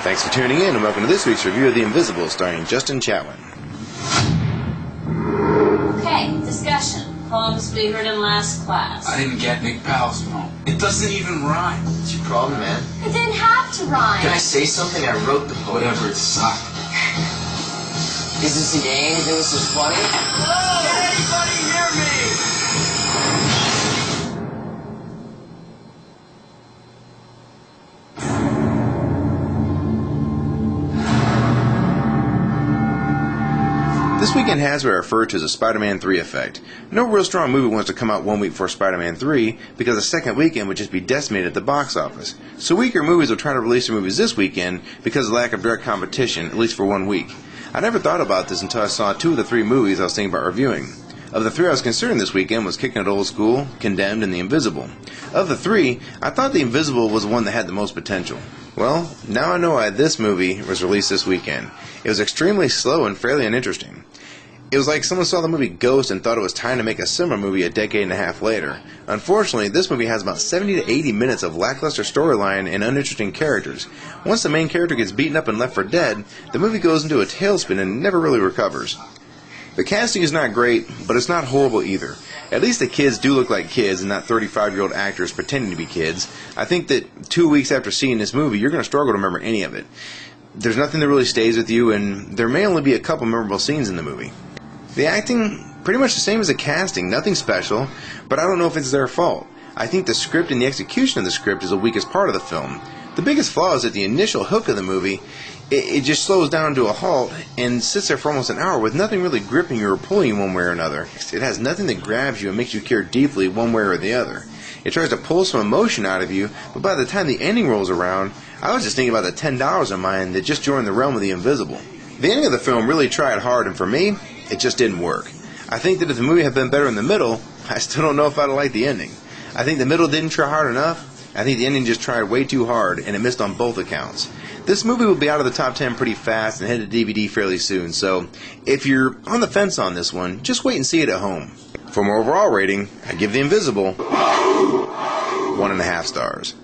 Thanks for tuning in and welcome to this week's review of The Invisible starring Justin Chatwin. Okay, discussion. Poems we heard in last class. I didn't get Nick Powell's poem. It doesn't even rhyme. What's your problem, man? It didn't have to rhyme. Can I say something? I wrote the poem. Whatever, it sucked. Is this a game? You think this is funny? Hello! Can anybody hear me? This weekend has what I refer to as a Spider-Man 3 effect. No real strong movie wants to come out 1 week before Spider-Man 3 because the second weekend would just be decimated at the box office. So weaker movies will try to release their movies this weekend because of the lack of direct competition, at least for 1 week. I never thought about this until I saw 2 of the 3 movies I was thinking about reviewing. Of the 3 I was considering this weekend was Kicking It Old School, Condemned, and The Invisible. Of the 3, I thought The Invisible was the one that had the most potential. Well, now I know why this movie was released this weekend. It was extremely slow and fairly uninteresting. It was like someone saw the movie Ghost and thought it was time to make a similar movie a decade and a half later. Unfortunately, this movie has about 70 to 80 minutes of lackluster storyline and uninteresting characters. Once the main character gets beaten up and left for dead, the movie goes into a tailspin and never really recovers. The casting is not great, but it's not horrible either. At least the kids do look like kids and not 35-year-old actors pretending to be kids. I think that 2 weeks after seeing this movie, you're going to struggle to remember any of it. There's nothing that really stays with you, and there may only be a couple memorable scenes in the movie. The acting, pretty much the same as the casting, nothing special, but I don't know if it's their fault. I think the script and the execution of the script is the weakest part of the film. The biggest flaw is that the initial hook of the movie, it just slows down to a halt and sits there for almost an hour with nothing really gripping you or pulling you one way or another. It has nothing that grabs you and makes you care deeply one way or the other. It tries to pull some emotion out of you, but by the time the ending rolls around, I was just thinking about the $10 of mine that just joined the realm of the invisible. The ending of the film really tried hard, and for me, it just didn't work. I think that if the movie had been better in the middle, I still don't know if I'd have liked the ending. I think the middle didn't try hard enough. I think the ending just tried way too hard, and it missed on both accounts. This movie will be out of the top 10 pretty fast and head to DVD fairly soon, so if you're on the fence on this one, just wait and see it at home. For my overall rating, I give The Invisible 1.5 stars.